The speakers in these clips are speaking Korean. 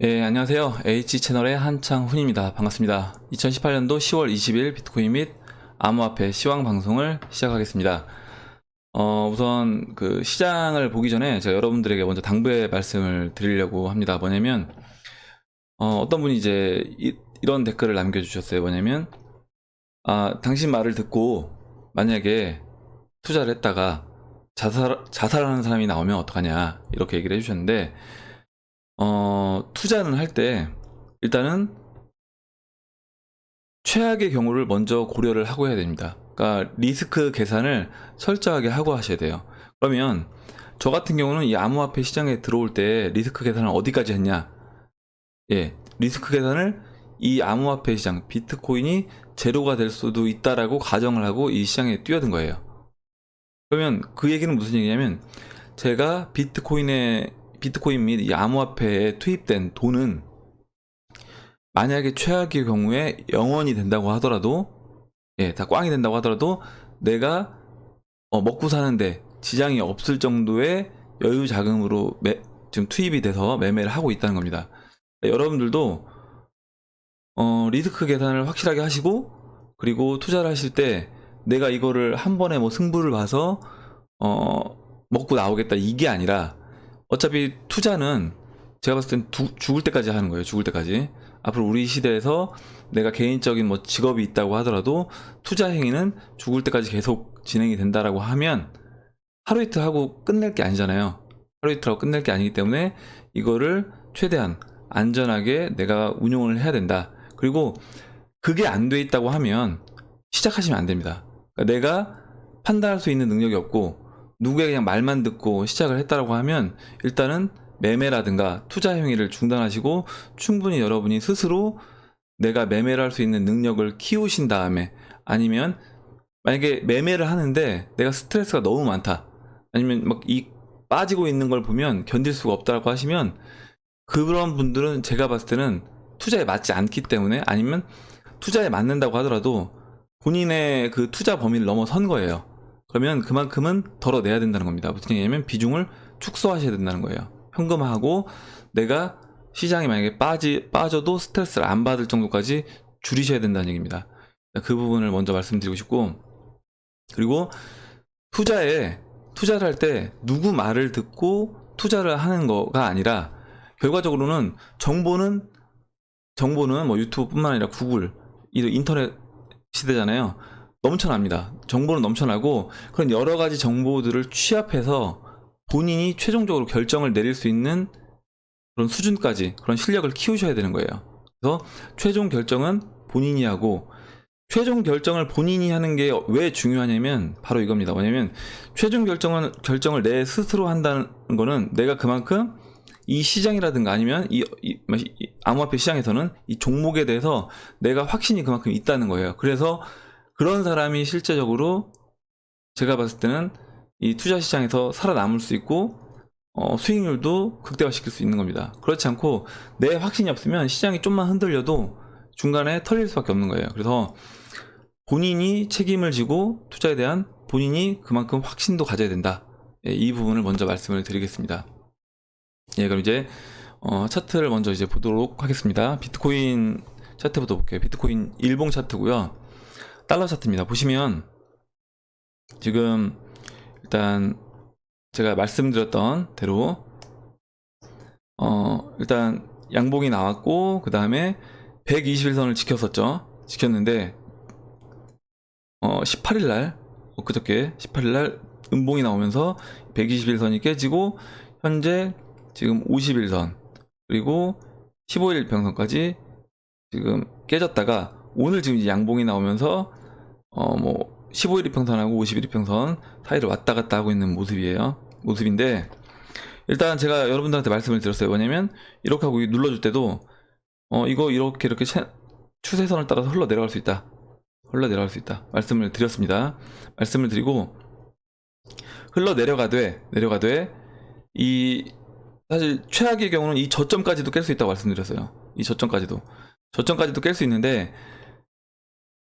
예, 안녕하세요. H채널의 한창훈입니다. 반갑습니다. 2018년도 10월 20일 비트코인 및 암호화폐 시황 방송을 시작하겠습니다. 우선 그 시장을 보기 전에 제가 여러분들에게 먼저 당부의 말씀을 드리려고 합니다. 뭐냐면, 어떤 분이 이제 이런 댓글을 남겨주셨어요. 뭐냐면, 당신 말을 듣고 만약에 투자를 했다가 자살하는 사람이 나오면 어떡하냐, 이렇게 얘기를 해주셨는데, 투자는 할 때 일단은 최악의 경우를 먼저 고려를 하고 해야 됩니다. 그러니까 리스크 계산을 철저하게 하고 하셔야 돼요. 그러면 저 같은 경우는 이 암호화폐 시장에 들어올 때 리스크 계산을 어디까지 했냐? 예, 리스크 계산을 이 암호화폐 시장, 비트코인이 제로가 될 수도 있다라고 가정을 하고 이 시장에 뛰어든 거예요. 그러면 그 얘기는 무슨 얘기냐면 제가 비트코인 및 이 암호화폐에 투입된 돈은 만약에 최악의 경우에 0원이 된다고 하더라도, 예, 다 꽝이 된다고 하더라도 내가 먹고 사는데 지장이 없을 정도의 여유 자금으로 지금 투입이 돼서 매매를 하고 있다는 겁니다. 여러분들도 리스크 계산을 확실하게 하시고, 그리고 투자를 하실 때 내가 이거를 한 번에 뭐 승부를 봐서 먹고 나오겠다 이게 아니라, 어차피 투자는 제가 봤을 땐 죽을 때까지 하는 거예요. 죽을 때까지. 앞으로 우리 시대에서 내가 개인적인 뭐 직업이 있다고 하더라도 투자 행위는 죽을 때까지 계속 진행이 된다라고 하면 하루 이틀 하고 끝낼 게 아니잖아요. 하루 이틀 하고 끝낼 게 아니기 때문에 이거를 최대한 안전하게 내가 운용을 해야 된다. 그리고 그게 안 돼 있다고 하면 시작하시면 안 됩니다. 그러니까 내가 판단할 수 있는 능력이 없고 누구의 그냥 말만 듣고 시작을 했다라고 하면 일단은 매매라든가 투자 행위를 중단하시고 충분히 여러분이 스스로 내가 매매를 할 수 있는 능력을 키우신 다음에, 아니면 만약에 매매를 하는데 내가 스트레스가 너무 많다, 아니면 막 이 빠지고 있는 걸 보면 견딜 수가 없다라고 하시면 그런 분들은 제가 봤을 때는 투자에 맞지 않기 때문에, 아니면 투자에 맞는다고 하더라도 본인의 그 투자 범위를 넘어선 거예요. 그러면 그만큼은 덜어내야 된다는 겁니다. 무슨 얘기냐면 비중을 축소하셔야 된다는 거예요. 현금화하고 내가 시장이 만약에 빠져도 스트레스를 안 받을 정도까지 줄이셔야 된다는 얘기입니다. 그 부분을 먼저 말씀드리고 싶고, 그리고 투자를 할 때 누구 말을 듣고 투자를 하는 거가 아니라, 결과적으로는 정보는 뭐 유튜브뿐만 아니라 구글, 이 인터넷 시대잖아요. 넘쳐납니다. 정보는 넘쳐나고 그런 여러 가지 정보들을 취합해서 본인이 최종적으로 결정을 내릴 수 있는 그런 수준까지, 그런 실력을 키우셔야 되는 거예요. 그래서 최종 결정은 본인이 하고, 최종 결정을 본인이 하는 게 왜 중요하냐면 바로 이겁니다. 뭐냐면 최종 결정을 내 스스로 한다는 거는 내가 그만큼 이 시장이라든가 아니면 이 암호화폐 시장에서는 이 종목에 대해서 내가 확신이 그만큼 있다는 거예요. 그래서 그런 사람이 실제적으로 제가 봤을 때는 이 투자 시장에서 살아남을 수 있고 수익률도 극대화시킬 수 있는 겁니다. 그렇지 않고 내 확신이 없으면 시장이 좀만 흔들려도 중간에 털릴 수밖에 없는 거예요. 그래서 본인이 책임을 지고 투자에 대한 본인이 그만큼 확신도 가져야 된다. 예, 이 부분을 먼저 말씀을 드리겠습니다. 예, 그럼 이제 차트를 먼저 이제 보도록 하겠습니다. 비트코인 차트부터 볼게요. 비트코인 일봉 차트고요. 달러 차트입니다. 보시면 지금 일단 제가 말씀드렸던 대로 일단 양봉이 나왔고 그 다음에 121선을 지켰는데 18일날 그저께 18일날 음봉이 나오면서 121선이 깨지고 현재 지금 51선 그리고 15일 평선까지 지금 깨졌다가 오늘 지금 이제 양봉이 나오면서 뭐 15일 이평선하고 50일 이평선 사이를 왔다 갔다 하고 있는 모습인데, 일단 제가 여러분들한테 말씀을 드렸어요. 뭐냐면 이렇게 하고 눌러줄 때도 이거 이렇게 추세선을 따라서 흘러내려갈 수 있다. 말씀을 드렸습니다. 말씀을 드리고 내려가되 이 사실 최악의 경우는 이 저점까지도 깰 수 있다고 말씀드렸어요. 이 저점까지도 깰 수 있는데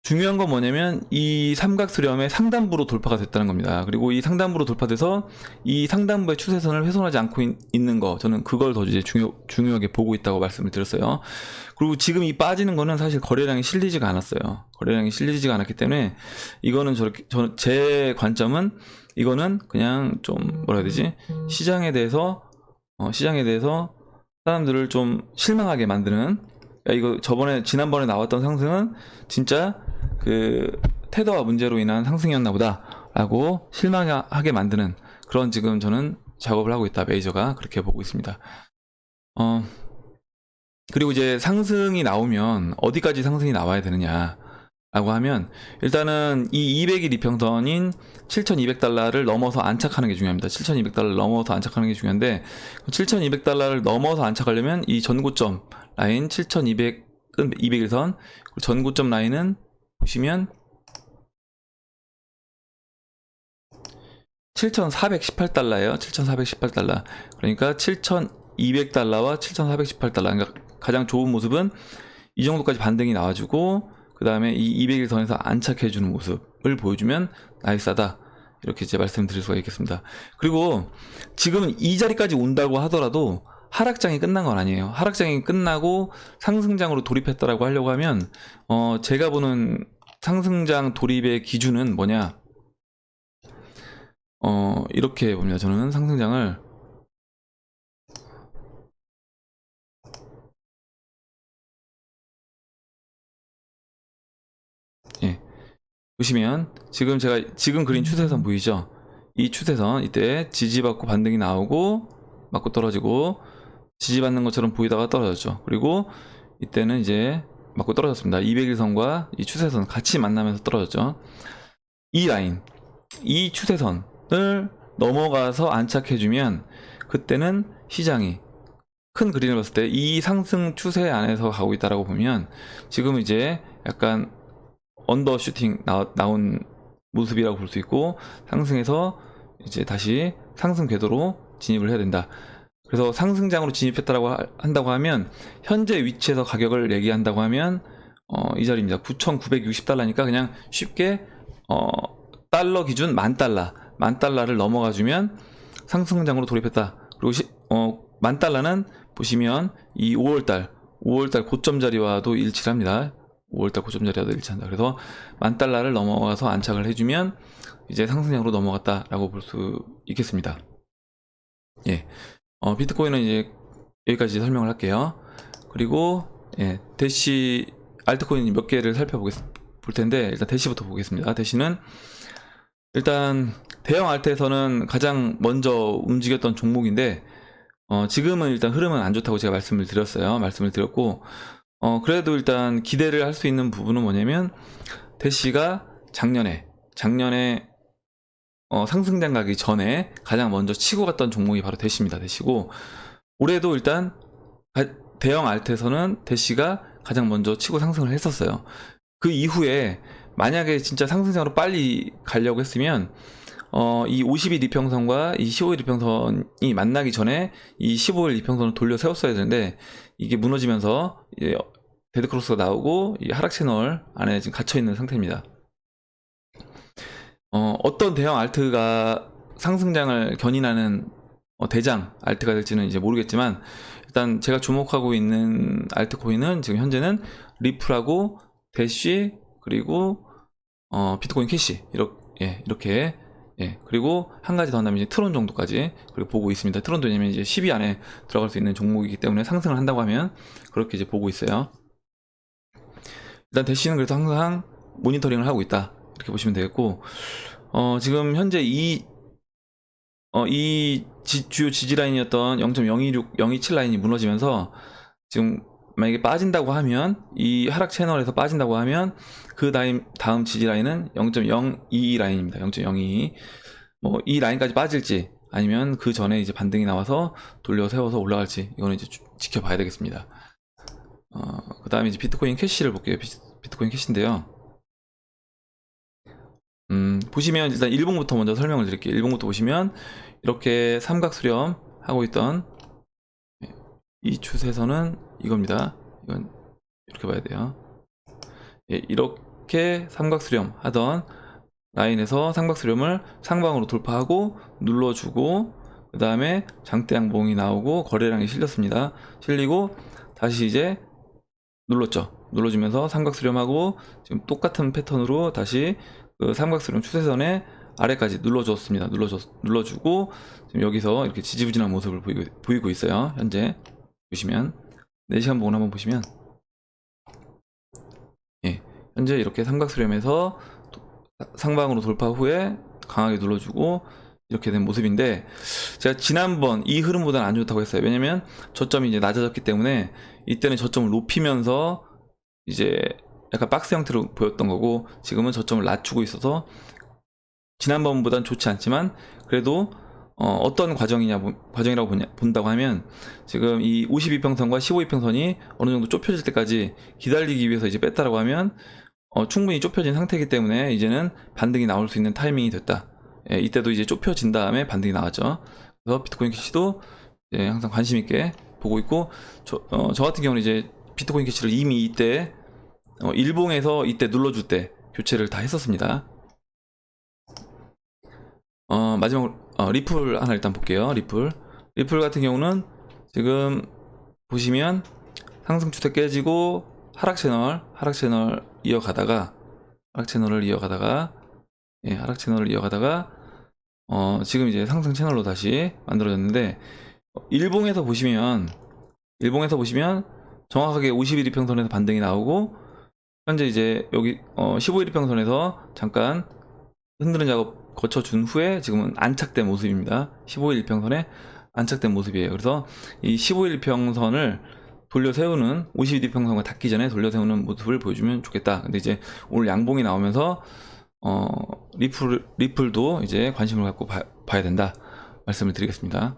중요한 건 뭐냐면 이 삼각 수렴의 상단부로 돌파가 됐다는 겁니다. 그리고 이 상단부로 돌파돼서 이 상단부의 추세선을 훼손하지 않고 있는 거, 저는 그걸 더 이제 중요하게 보고 있다고 말씀을 드렸어요. 그리고 지금 이 빠지는 거는 사실 거래량이 실리지가 않았어요. 거래량이 실리지가 않았기 때문에 이거는 제 관점은 이거는 그냥 좀 뭐라 해야 되지? 시장에 대해서 사람들을 좀 실망하게 만드는, 야, 이거 지난번에 나왔던 상승은 진짜 그 테더와 문제로 인한 상승이었나 보다 라고 실망하게 만드는 그런 지금 저는 작업을 하고 있다. 메이저가 그렇게 보고 있습니다. 그리고 이제 상승이 나오면 어디까지 상승이 나와야 되느냐 라고 하면, 일단은 이 200일 이평선인 7,200달러를 넘어서 안착하는 게 중요합니다. 7,200달러를 넘어서 안착하는 게 중요한데, 7,200달러를 넘어서 안착하려면 이 전고점 라인 7,200은 200일선, 전고점 라인은 보시면 7,418달러예요. 7,418달러. 그러니까 7,200달러와 7,418달러. 그러니까 가장 좋은 모습은 이 정도까지 반등이 나와주고, 그 다음에 이 200일선에서 안착해주는 모습을 보여주면 나이스하다, 이렇게 이제 말씀드릴 수가 있겠습니다. 그리고 지금 이 자리까지 온다고 하더라도 하락장이 끝난 건 아니에요. 하락장이 끝나고 상승장으로 돌입했다라고 하려고 하면, 제가 보는 상승장 돌입의 기준은 뭐냐, 이렇게 봅니다. 저는 상승장을 보시면 지금 그린 추세선 보이죠? 이 추세선, 이때 지지받고 반등이 나오고 맞고 떨어지고, 지지받는 것처럼 보이다가 떨어졌죠. 그리고 이때는 이제 맞고 떨어졌습니다. 200일선과 이 추세선 같이 만나면서 떨어졌죠. 이 라인, 이 추세선을 넘어가서 안착해주면 그때는 시장이 큰 그림을 봤을 때 이 상승 추세 안에서 가고 있다라고 보면, 지금 이제 약간 언더슈팅 나온 모습이라고 볼 수 있고, 상승해서 이제 다시 상승 궤도로 진입을 해야 된다. 그래서 상승장으로 진입했다라고 한다고 하면, 현재 위치에서 가격을 얘기한다고 하면 이 자리입니다. 9,960달러니까 그냥 쉽게 달러 기준 10,000달러를 넘어가주면 상승장으로 돌입했다. 그리고 10,000달러는 보시면 이 5월달 고점 자리와도 일치를 합니다. 5월달 고점 자리와도 일치한다. 그래서 10,000달러를 넘어가서 안착을 해주면 이제 상승장으로 넘어갔다라고 볼 수 있겠습니다. 예, 비트코인은 이제 여기까지 설명을 할게요. 그리고 대시 알트코인 몇 개를 볼 텐데, 일단 대시부터 보겠습니다. 대시는 일단 대형 알트에서는 가장 먼저 움직였던 종목인데, 지금은 일단 흐름은 안 좋다고 제가 말씀을 드렸고, 그래도 일단 기대를 할 수 있는 부분은 뭐냐면, 대시가 작년에 상승장 가기 전에 가장 먼저 치고 갔던 종목이 바로 대시입니다. 대시고, 올해도 일단 대형 알트에서는 대시가 가장 먼저 치고 상승을 했었어요. 그 이후에 만약에 진짜 상승장으로 빨리 가려고 했으면 이 50일 이평선과 이 15일 이평선이 만나기 전에 이 15일 이평선을 돌려 세웠어야 되는데, 이게 무너지면서 데드크로스가 나오고 이 하락 채널 안에 지금 갇혀 있는 상태입니다. 어떤 대형 알트가 상승장을 견인하는 대장 알트가 될지는 이제 모르겠지만, 일단 제가 주목하고 있는 알트코인은 지금 현재는 리플하고 대시, 그리고 비트코인 캐시, 이렇게 그리고 한 가지 더 한다면 이제 트론 정도까지 그리고 보고 있습니다. 트론도 왜냐면 이제 10위 안에 들어갈 수 있는 종목이기 때문에 상승을 한다고 하면 그렇게 이제 보고 있어요. 일단 대시는 그래서 항상 모니터링을 하고 있다, 이렇게 보시면 되겠고, 지금 현재 이 주요 지지 라인이었던 0.026, 027 라인이 무너지면서 지금 만약에 빠진다고 하면, 이 하락 채널에서 빠진다고 하면 그 다음 지지 라인은 0.022 라인입니다. 0.022. 이 라인까지 빠질지 아니면 그 전에 이제 반등이 나와서 돌려 세워서 올라갈지, 이거는 이제 지켜봐야 되겠습니다. 그 다음에 이제 비트코인 캐시를 볼게요. 비트코인 캐시인데요. 보시면 일단 일봉부터 먼저 설명을 드릴게요. 일봉부터 보시면 이렇게 삼각 수렴 하고 있던 이 추세선은 이겁니다. 이건 이렇게 봐야 돼요. 이렇게 삼각수렴 하던 라인에서 삼각수렴을 상방으로 돌파하고 눌러주고, 그 다음에 장대 양봉이 나오고 거래량이 실렸습니다. 실리고 다시 이제 눌렀죠. 눌러주면서 삼각수렴하고 지금 똑같은 패턴으로 다시 그 삼각수렴 추세선에 아래까지 눌러줬습니다. 눌러주고 지금 여기서 이렇게 지지부진한 모습을 보이고 있어요. 현재 보시면 4시간 봉을 한번 보시면, 예, 현재 이렇게 삼각수렴에서 상방으로 돌파 후에 강하게 눌러주고 이렇게 된 모습인데, 제가 지난번 이 흐름보다는 안 좋다고 했어요. 왜냐면 저점이 이제 낮아졌기 때문에 이때는 저점을 높이면서 이제 약간 박스 형태로 보였던 거고, 지금은 저점을 낮추고 있어서 지난번보다는 좋지 않지만 그래도 어떤 과정이라고 본다고 하면, 지금 이 52평선과 15이평선이 어느 정도 좁혀질 때까지 기다리기 위해서 이제 뺐다라고 하면 충분히 좁혀진 상태이기 때문에 이제는 반등이 나올 수 있는 타이밍이 됐다. 예, 이때도 이제 좁혀진 다음에 반등이 나왔죠. 그래서 비트코인 캐시도 항상 관심 있게 보고 있고, 저 같은 경우는 이제 비트코인 캐시를 이미 이때 일봉에서 이때 눌러줄 때 교체를 다 했었습니다. 마지막으로 리플 하나 일단 볼게요. 리플 같은 경우는 지금 보시면 상승 추세 깨지고 하락 채널 이어가다가 예, 하락 채널을 이어가다가 지금 이제 상승 채널로 다시 만들어졌는데, 일봉에서 보시면 정확하게 51이평선에서 반등이 나오고, 현재 이제 여기 15일이평선에서 잠깐 흔드는 작업 거쳐준 후에 지금은 안착된 모습입니다. 15일평선에 안착된 모습이에요. 그래서 이 15일평선을 돌려세우는, 52평선과 닿기 전에 돌려세우는 모습을 보여주면 좋겠다. 근데 이제 오늘 양봉이 나오면서 리플도 이제 관심을 갖고 봐야 된다 말씀을 드리겠습니다.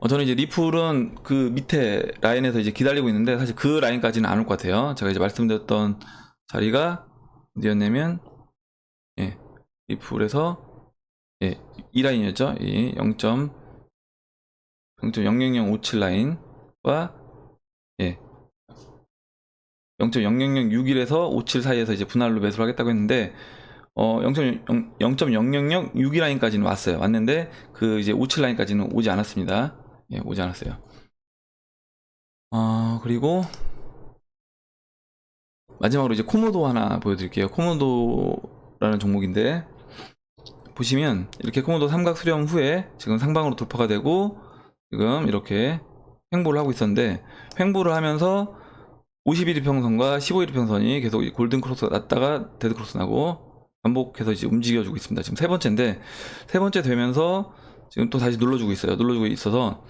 저는 이제 리플은 그 밑에 라인에서 이제 기다리고 있는데, 사실 그 라인까지는 안 올 것 같아요. 제가 이제 말씀드렸던 자리가 어디였냐면, 예, 리플에서, 예, 이 라인이었죠. 이 0.00057 라인과, 예, 0.0061에서 57 사이에서 이제 분할로 매수를 하겠다고 했는데, 0.0062 라인까지는 왔는데 그 이제 57 라인까지는 오지 않았습니다. 예, 오지 않았어요. 그리고 마지막으로 이제 코모도 하나 보여드릴게요. 코모도라는 종목인데, 보시면 이렇게 코모도 삼각 수렴 후에 지금 상방으로 돌파가 되고 지금 이렇게 횡보를 하고 있었는데, 횡보를 하면서 51이평선과 15일이평선이 계속 골든 크로스 났다가 데드 크로스 나고 반복해서 이제 움직여주고 있습니다. 지금 세 번째인데, 세 번째 되면서 지금 또 다시 눌러주고 있어서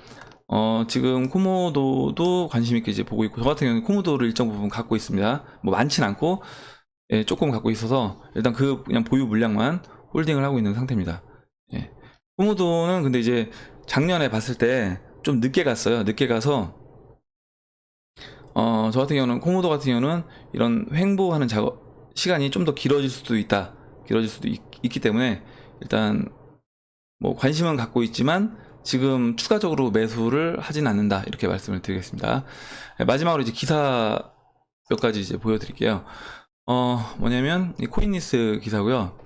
지금 코모도도 관심 있게 이제 보고 있고, 저 같은 경우는 코모도를 일정 부분 갖고 있습니다. 뭐 많진 않고, 예, 조금 갖고 있어서 일단 그냥 보유 물량만 홀딩을 하고 있는 상태입니다. 예. 코모도는 근데 이제 작년에 봤을 때 좀 늦게 갔어요. 늦게 가서 저 같은 경우는, 코모도 같은 경우는 이런 횡보하는 작업 시간이 좀 더 길어질 수도 있기 때문에 일단 뭐 관심은 갖고 있지만 지금 추가적으로 매수를 하진 않는다, 이렇게 말씀을 드리겠습니다. 마지막으로 이제 기사 몇 가지 이제 보여드릴게요. 뭐냐면 이 코인니스 기사고요.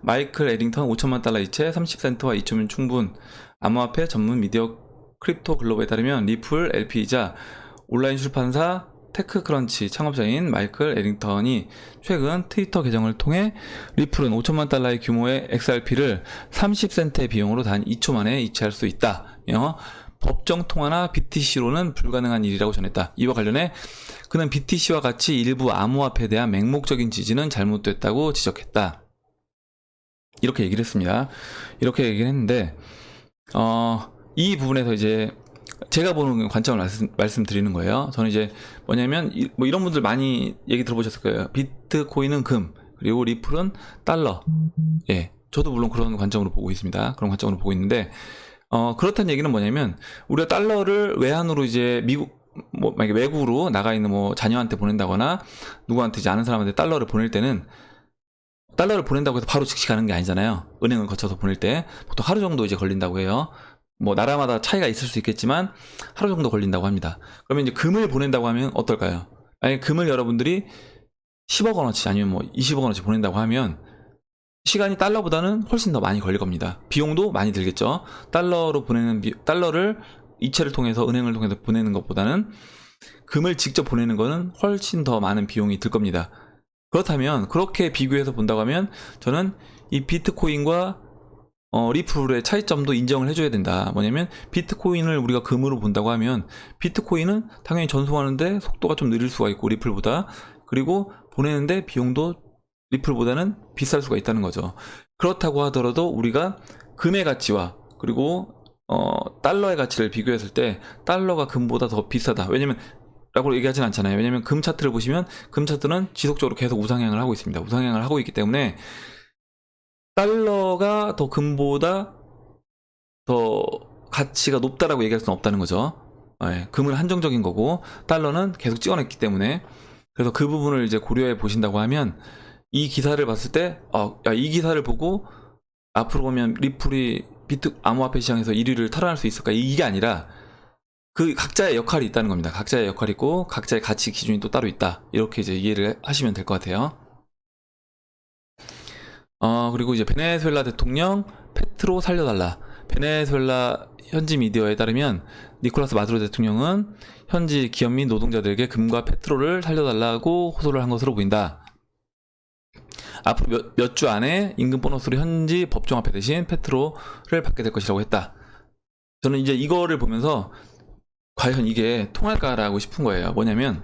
마이클 에링턴 5천만 달러 이체 30센트와 2초면 충분. 암호화폐 전문 미디어 크립토 글로벌에 따르면 리플 LP이자 온라인 출판사 테크크런치 창업자인 마이클 에링턴이 최근 트위터 계정을 통해 리플은 5천만 달러의 규모의 XRP를 30센트의 비용으로 단 2초 만에 이체할 수 있다. 법정 통화나 BTC로는 불가능한 일이라고 전했다. 이와 관련해 그는 BTC와 같이 일부 암호화폐에 대한 맹목적인 지지는 잘못됐다고 지적했다. 이렇게 얘기를 했습니다. 이렇게 얘기를 했는데, 이 부분에서 이제 제가 보는 관점을 말씀드리는 거예요. 저는 이제 뭐냐면, 뭐 이런 분들 많이 얘기 들어보셨을 거예요. 비트코인은 금, 그리고 리플은 달러. 예, 저도 물론 그런 관점으로 보고 있습니다. 그런 관점으로 보고 있는데, 그렇다는 얘기는 뭐냐면, 우리가 달러를 외환으로 이제 만약에 외국으로 나가 있는 뭐 자녀한테 보낸다거나 누구한테 이제 아는 사람한테 달러를 보낼 때는, 달러를 보낸다고 해서 바로 즉시 가는 게 아니잖아요. 은행을 거쳐서 보낼 때 보통 하루 정도 이제 걸린다고 해요. 뭐 나라마다 차이가 있을 수 있겠지만 하루 정도 걸린다고 합니다. 그러면 이제 금을 보낸다고 하면 어떨까요? 아니, 금을 여러분들이 10억 원어치 아니면 뭐 20억 원어치 보낸다고 하면 시간이 달러보다는 훨씬 더 많이 걸릴 겁니다. 비용도 많이 들겠죠. 달러를 이체를 통해서 은행을 통해서 보내는 것보다는 금을 직접 보내는 거는 훨씬 더 많은 비용이 들 겁니다. 그렇다면 그렇게 비교해서 본다고 하면 저는 이 비트코인과 리플의 차이점도 인정을 해줘야 된다. 뭐냐면 비트코인을 우리가 금으로 본다고 하면 비트코인은 당연히 전송하는데 속도가 좀 느릴 수가 있고 리플보다, 그리고 보내는데 비용도 리플보다는 비쌀 수가 있다는 거죠. 그렇다고 하더라도 우리가 금의 가치와 그리고 달러의 가치를 비교했을 때 달러가 금보다 더 비싸다. 왜냐면 라고 얘기하진 않잖아요. 왜냐면 금 차트를 보시면 금 차트는 지속적으로 계속 우상향을 하고 있습니다. 우상향을 하고 있기 때문에 달러가 더 금보다 더 가치가 높다라고 얘기할 수는 없다는 거죠. 네, 금은 한정적인 거고 달러는 계속 찍어냈기 때문에. 그래서 그 부분을 이제 고려해 보신다고 하면 이 기사를 봤을 때 이 기사를 보고 앞으로 보면 리플이 암호화폐 시장에서 1위를 탈환할 수 있을까, 이게 아니라 그 각자의 역할이 있다는 겁니다. 각자의 역할이 있고 각자의 가치 기준이 또 따로 있다. 이렇게 이제 이해를 하시면 될 것 같아요. 그리고 이제 베네수엘라 대통령 페트로 살려달라. 베네수엘라 현지 미디어에 따르면 니콜라스 마두로 대통령은 현지 기업 및 노동자들에게 금과 페트로를 살려달라고 호소를 한 것으로 보인다. 앞으로 몇 주 안에 임금 보너스로 현지 법정화폐 대신 페트로를 받게 될 것이라고 했다. 저는 이제 이거를 보면서 과연 이게 통할까라고 싶은 거예요. 뭐냐면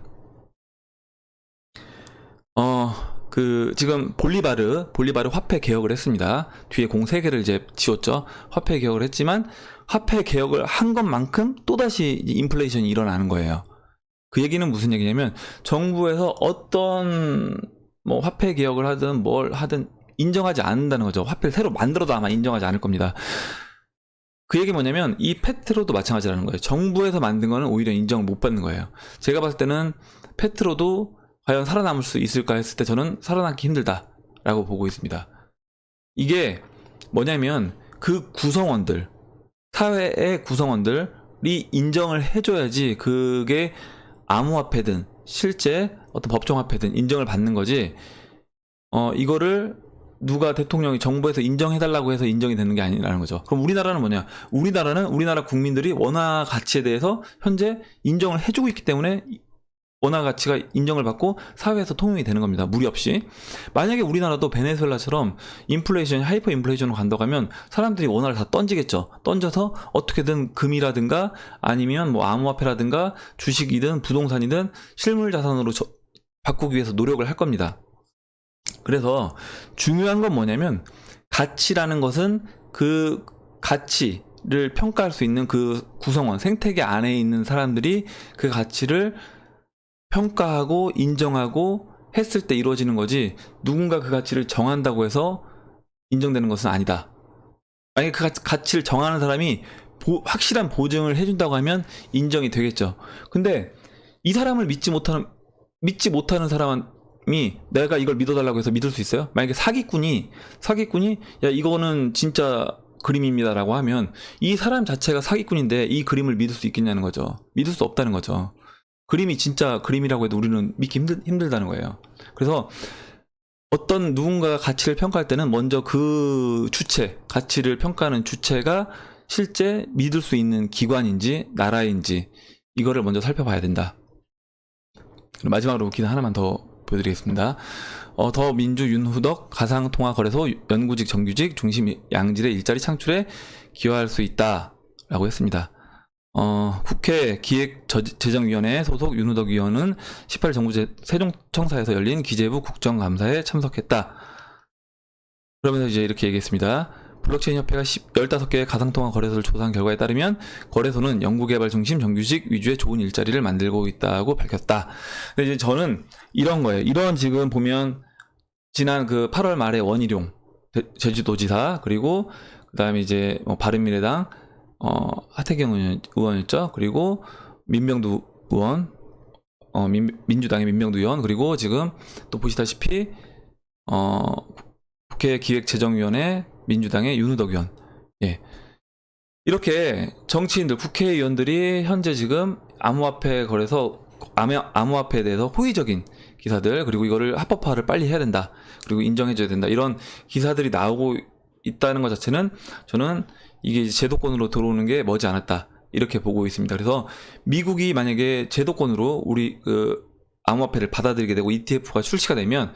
지금 볼리바르 화폐 개혁을 했습니다. 뒤에 공 3개를 이제 지웠죠. 화폐 개혁을 했지만 화폐 개혁을 한 것만큼 또다시 인플레이션이 일어나는 거예요. 그 얘기는 무슨 얘기냐면 정부에서 어떤 뭐 화폐 개혁을 하든 뭘 하든 인정하지 않는다는 거죠. 화폐를 새로 만들어도 아마 인정하지 않을 겁니다. 그 얘기 뭐냐면 이 페트로도 마찬가지라는 거예요. 정부에서 만든 거는 오히려 인정을 못 받는 거예요. 제가 봤을 때는 페트로도 과연 살아남을 수 있을까 했을 때 저는 살아남기 힘들다라고 보고 있습니다. 이게 뭐냐면 그 구성원들, 사회의 구성원들이 인정을 해줘야지 그게 암호화폐든 실제 어떤 법정화폐든 인정을 받는 거지, 이거를 누가 대통령이 정부에서 인정해달라고 해서 인정이 되는 게 아니라는 거죠. 그럼 우리나라는 뭐냐? 우리나라 국민들이 원화 가치에 대해서 현재 인정을 해주고 있기 때문에 원화 가치가 인정을 받고 사회에서 통용이 되는 겁니다. 무리 없이. 만약에 우리나라도 베네수엘라처럼 하이퍼 인플레이션으로 간다고 하면 사람들이 원화를 다 던지겠죠. 던져서 어떻게든 금이라든가 아니면 뭐 암호화폐라든가 주식이든 부동산이든 실물 자산으로 바꾸기 위해서 노력을 할 겁니다. 그래서 중요한 건 뭐냐면 가치라는 것은 그 가치를 평가할 수 있는 그 구성원, 생태계 안에 있는 사람들이 그 가치를 평가하고 인정하고 했을 때 이루어지는 거지, 누군가 그 가치를 정한다고 해서 인정되는 것은 아니다. 만약에 그 가치를 정하는 사람이 확실한 보증을 해준다고 하면 인정이 되겠죠. 근데 이 사람을 믿지 못하는 사람이 내가 이걸 믿어달라고 해서 믿을 수 있어요? 만약에 사기꾼이 야 이거는 진짜 그림입니다 라고 하면 이 사람 자체가 사기꾼인데 이 그림을 믿을 수 있겠냐는 거죠. 믿을 수 없다는 거죠. 그림이 진짜 그림이라고 해도 우리는 믿기 힘들다는 거예요. 그래서 어떤 누군가가 가치를 평가할 때는 먼저 그 가치를 평가하는 주체가 실제 믿을 수 있는 기관인지 나라인지 이거를 먼저 살펴봐야 된다. 마지막으로 기사 하나만 더 보여드리겠습니다. 더민주 윤후덕 가상통화거래소 연구직 정규직 중심 양질의 일자리 창출에 기여할 수 있다 라고 했습니다. 국회 기획재정위원회 소속 윤후덕 의원은 18일 정부 세종청사에서 열린 기재부 국정감사에 참석했다. 그러면서 이제 이렇게 얘기했습니다. 블록체인 협회가 15개의 가상통화 거래소를 조사한 결과에 따르면 거래소는 연구개발 중심 정규직 위주의 좋은 일자리를 만들고 있다고 밝혔다. 근데 이제 저는 이런 거예요. 이런 지금 보면 지난 그 8월 말에 원희룡 제주도지사, 그리고 그 다음에 이제 바른미래당 하태경 의원이었죠. 그리고 민병두 의원, 민주당의 민병두 의원, 그리고 지금 또 보시다시피 국회 기획재정위원회 민주당의 윤후덕 의원. 예. 이렇게 정치인들, 국회의원들이 현재 지금 암호화폐 거래소, 암호화폐에 대해서 호의적인 기사들, 그리고 이거를 합법화를 빨리 해야 된다, 그리고 인정해줘야 된다, 이런 기사들이 나오고 있다는 것 자체는 저는 이게 이제 제도권으로 들어오는 게 머지않았다, 이렇게 보고 있습니다. 그래서 미국이 만약에 제도권으로 우리 암호화폐를 받아들이게 되고 ETF가 출시가 되면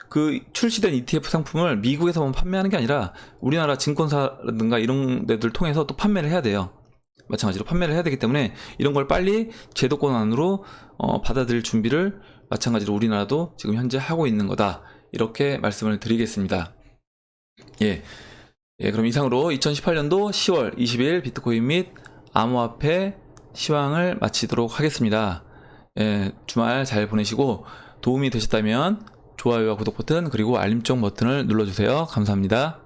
그 출시된 ETF 상품을 미국에서만 판매하는 게 아니라 우리나라 증권사라든가 이런 데들 통해서 또 판매를 해야 돼요. 마찬가지로 판매를 해야 되기 때문에 이런 걸 빨리 제도권 안으로 받아들일 준비를 마찬가지로 우리나라도 지금 현재 하고 있는 거다, 이렇게 말씀을 드리겠습니다. 예, 그럼 이상으로 2018년도 10월 20일 비트코인 및 암호화폐 시황을 마치도록 하겠습니다. 주말 잘 보내시고 도움이 되셨다면 좋아요와 구독 버튼, 그리고 알림종 버튼을 눌러주세요. 감사합니다.